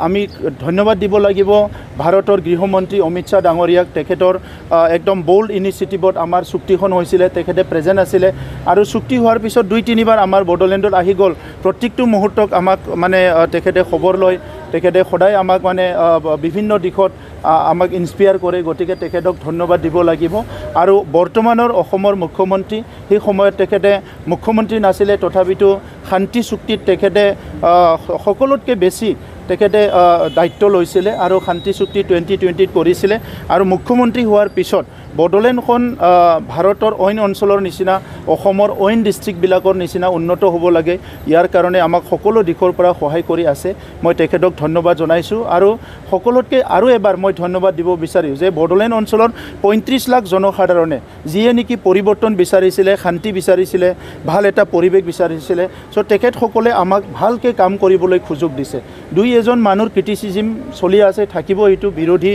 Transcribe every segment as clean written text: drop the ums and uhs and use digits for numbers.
আমি ধন্যবাদ দিব লাগিব ভাৰতৰ গৃহমন্ত্ৰী অমিত শ্বাহ ডাঙৰীয়াক তেখেতৰ একদম বোল্ড ইনিচিয়েটিভত আমাৰ চুক্তিখন হৈছিলে তেখেতে প্ৰেজেণ্ট আছিলে আৰু চুক্তি হোৱাৰ পিছত 2-3বাৰ আমাৰ বড়োলেণ্ডত আহি গ'ল প্ৰত্যেকটো মুহূৰ্তক আমাক মানে তেখেতে খবৰ লয় তেখেতে সদায় আমাক মানে বিভিন্ন দিশত আমাক ইনস্পায়াৰ কৰে গতিকে তেখেতক ধন্যবাদ দিব লাগিব আৰু বৰ্তমানৰ অসমৰ মুখ্যমন্ত্ৰী সেই সময়ত তেখেতে মুখ্যমন্ত্ৰী নাছিলে তথাপিতো শান্তি চুক্তিত তেখেতে সকলোতকৈ বেছি তেখেতে দায়িত্ব লৈছিলে আৰু শান্তি চুক্তি 2020ত কৰিছিলে আৰু মুখ্যমন্ত্ৰী হোৱাৰ পিছত বড়োলেণ্ডখন ভাৰতৰ অইন অঞ্চলৰ নিচিনা অসমৰ অইন ডিষ্ট্ৰিক্টবিলাকৰ নিচিনা উন্নত হ'ব লাগে ইয়াৰ কাৰণে আমাক সকলো দিশৰ পৰা সহায় কৰি আছে মই তেখেতক ধন্যবাদ জনাইছোঁ আৰু সকলোতকৈ আৰু এবাৰ মই ধন্যবাদ দিব বিচাৰিছোঁ যে বড়োলেণ্ড অঞ্চলৰ 35 লাখ জনসাধাৰণে যিয়ে নেকি পৰিৱৰ্তন বিচাৰিছিলে শান্তি বিচাৰিছিলে ভাল এটা পৰিৱেশ বিচাৰিছিলে চ' তেখেতসকলে আমাক ভালকৈ কাম কৰিবলৈ সুযোগ দিছে এজন মানুহৰ ক্ৰিটিচিজম চলি আছে থাকিব এইটো বিৰোধী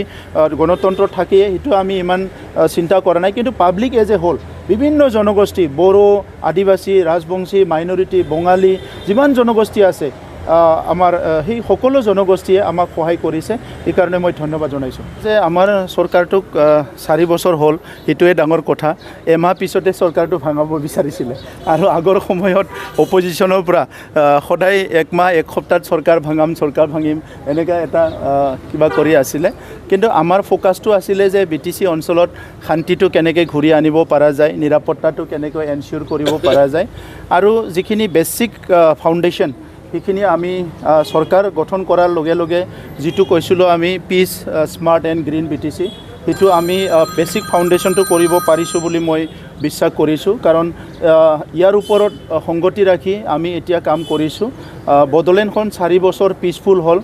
গণতন্ত্ৰ থাকিয়ে সেইটো আমি ইমান চিন্তা কৰা নাই কিন্তু পাব্লিক এজ এ হোল বিভিন্ন জনগোষ্ঠী বড়ো আদিবাসী ৰাজবংশী মাইনৰিটি বঙালী যিমান জনগোষ্ঠী আছে আমাৰ সেই সকলো জনগোষ্ঠীয়ে আমাক সহায় কৰিছে এই কাৰণে মই ধন্যবাদ জনাইছোঁ যে আমাৰ চৰকাৰটোক 4 বছৰ হ'ল সেইটোৱে ডাঙৰ কথা এমাহ পিছতে চৰকাৰটো ভাঙাব বিচাৰিছিলে আৰু আগৰ সময়ত অপজিশ্যনৰ পৰা সদায় একমাহ এক সপ্তাহত চৰকাৰ ভাঙিম এনেকুৱা এটা কিবা কৰি আছিলে কিন্তু আমাৰ ফ'কাছটো আছিলে যে BTC অঞ্চলত শান্তিটো কেনেকৈ ঘূৰি আনিব পৰা যায় নিৰাপত্তাটো কেনেকৈ এনচিয়ৰ কৰিব পৰা যায় আৰু যিখিনি বেছিক ফাউণ্ডেশ্যন সেইখিনি আমি চৰকাৰ গঠন কৰাৰ লগে লগে যিটো কৈছিলোঁ আমি pitch smart and green BTC সেইটো আমি বেছিক ফাউণ্ডেশ্যনটো কৰিব পাৰিছোঁ বুলি মই বিশ্বাস কৰিছোঁ কাৰণ ইয়াৰ ওপৰত সংগতি ৰাখি আমি এতিয়া কাম কৰিছোঁ বড়োলেণ্ডখন 4 বছৰ পিচফুল হ'ল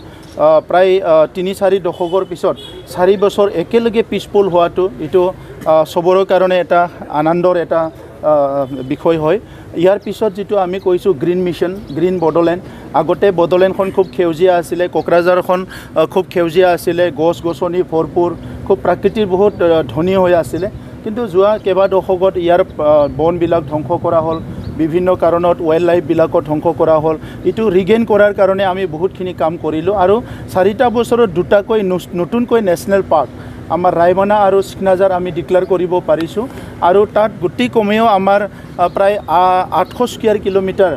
প্ৰায় 3-4 দশকৰ পিছত 4 বছৰ একেলগে পিচফুল হোৱাটো এইটো চবৰে কাৰণে এটা আনন্দৰ এটা বিষয় হয় ইয়াৰ পিছত যেটো আমি কৈছোঁ গ্ৰীণ মিছন গ্ৰীণ বড়োলেণ্ড আগতে বড়োলেণ্ডখন খুব সেউজীয়া আছিলে কোকৰাঝাৰখন খুব সেউজীয়া আছিলে গছ গছনি ভৰপূৰ খুব প্ৰাকৃতিক বহুত ধনী হৈ আছিলে কিন্তু যোৱা কেইবা দশকত ইয়াৰ বনবিলাক ধ্বংস কৰা হ'ল বিভিন্ন কাৰণত ওয়াইল্ড লাইফবিলাকো ধ্বংস কৰা হ'ল ইটো ৰিগেইন কৰাৰ কাৰণে আমি বহুতখিনি কাম কৰিলোঁ আৰু 4টা বছৰত 2টাকৈ নতুনকৈ নেশ্যনেল পাৰ্ক আমাৰ ৰায়মনা আৰু চিকনাজাৰ আমি ডিক্লেয়াৰ কৰিব পাৰিছোঁ আৰু তাত গোটেই কমেও আমাৰ প্ৰায় 800 স্কুৱেৰ কিলোমিটাৰ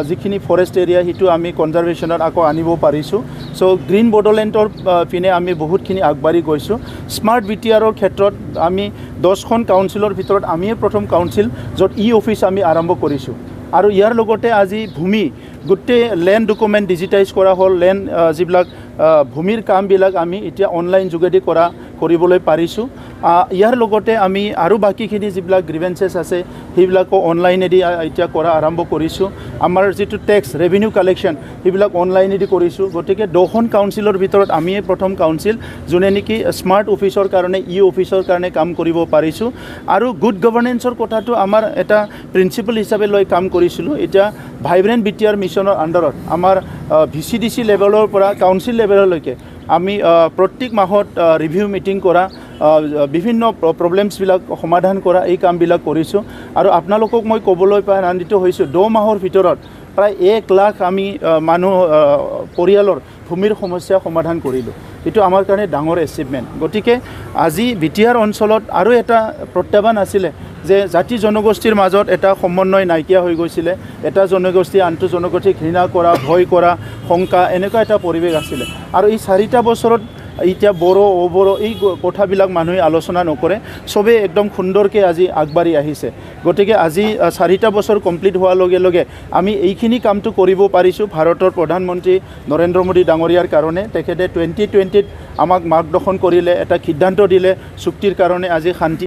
যিখিনি ফৰেষ্ট এৰিয়া সেইটো আমি কনজাৰভেশ্যনত আকৌ আনিব পাৰিছোঁ চ' গ্ৰীণ বড়োলেণ্ডৰ পিনে আমি বহুতখিনি আগবাঢ়ি গৈছোঁ স্মাৰ্ট BTRৰ ক্ষেত্ৰত আমি 10খন কাউন্সিলৰ ভিতৰত আমিয়ে প্ৰথম কাউন্সিল য'ত অফিচ আমি আৰম্ভ কৰিছোঁ আৰু ইয়াৰ লগতে আজি ভূমি গোটেই লেণ্ড ডকুমেণ্ট ডিজিটাইজ কৰা হ'ল লেণ্ড যিবিলাক ভূমিৰ কামবিলাক আমি এতিয়া অনলাইন যোগেদি কৰিবলৈ পাৰিছোঁ ইয়াৰ লগতে আমি আৰু বাকীখিনি যিবিলাক গ্ৰিভেন্সেছ আছে সেইবিলাকো অনলাইনেদি এতিয়া কৰা আৰম্ভ কৰিছোঁ আমাৰ যিটো টেক্স ৰেভিনিউ কালেকশ্যন সেইবিলাক অনলাইনেদি কৰিছোঁ গতিকে 2খন কাউন্সিলৰ ভিতৰত আমিয়ে প্ৰথম কাউন্সিল যোনে নেকি স্মাৰ্ট অফিচৰ কাৰণে অফিচৰ কাৰণে কাম কৰিব পাৰিছোঁ আৰু গুড গভৰ্নেন্সৰ কথাটো আমাৰ এটা প্ৰিন্সিপল হিচাপে লৈ কাম কৰিছিলোঁ এতিয়া ভাইব্ৰেণ্ট BTR মিছনৰ আণ্ডাৰত আমাৰ VCDC লেভেলৰ পৰা কাউন্সিল লেভেললৈকে আমি প্ৰত্যেক মাহত ৰিভিউ মিটিং কৰা বিভিন্ন প্ৰব্লেমছবিলাক সমাধান কৰা এই কামবিলাক কৰিছোঁ আৰু আপোনালোকক মই ক'বলৈ পাই আনন্দিত হৈছোঁ 2 মাহৰ ভিতৰত প্ৰায় 1 লাখ আমি মানুহ পৰিয়ালৰ ভূমিৰ সমস্যা সমাধান কৰিলোঁ এইটো আমাৰ কাৰণে ডাঙৰ এচিভমেণ্ট গতিকে আজি BTR অঞ্চলত আৰু এটা প্ৰত্যাহ্বান আছিলে যে জাতি জনগোষ্ঠীৰ মাজত এটা সমন্বয় নাইকিয়া হৈ গৈছিলে এটা জনগোষ্ঠী আনটো জনগোষ্ঠীক ঘৃণা কৰা ভয় কৰা শংকা এনেকুৱা এটা পৰিৱেশ আছিলে আৰু এই 4টা বছৰত এতিয়া বড়ো অবড়ো এই কথাবিলাক মানুহে আলোচনা নকৰে সবে একদম সুন্দৰকৈ আজি আগবাঢ়ি আহিছে গতিকে আজি 4টা বছৰ কমপ্লিট হোৱাৰ লগে লগে আমি এইখিনি কামটো কৰিব পাৰিছোঁ ভাৰতৰ প্ৰধানমন্ত্ৰী নৰেন্দ্ৰ মোদী ডাঙৰীয়াৰ কাৰণে তেখেতে 2020ত আমাক মাৰ্গদৰ্শন কৰিলে এটা সিদ্ধান্ত দিলে চুক্তিৰ কাৰণে আজি শান্তি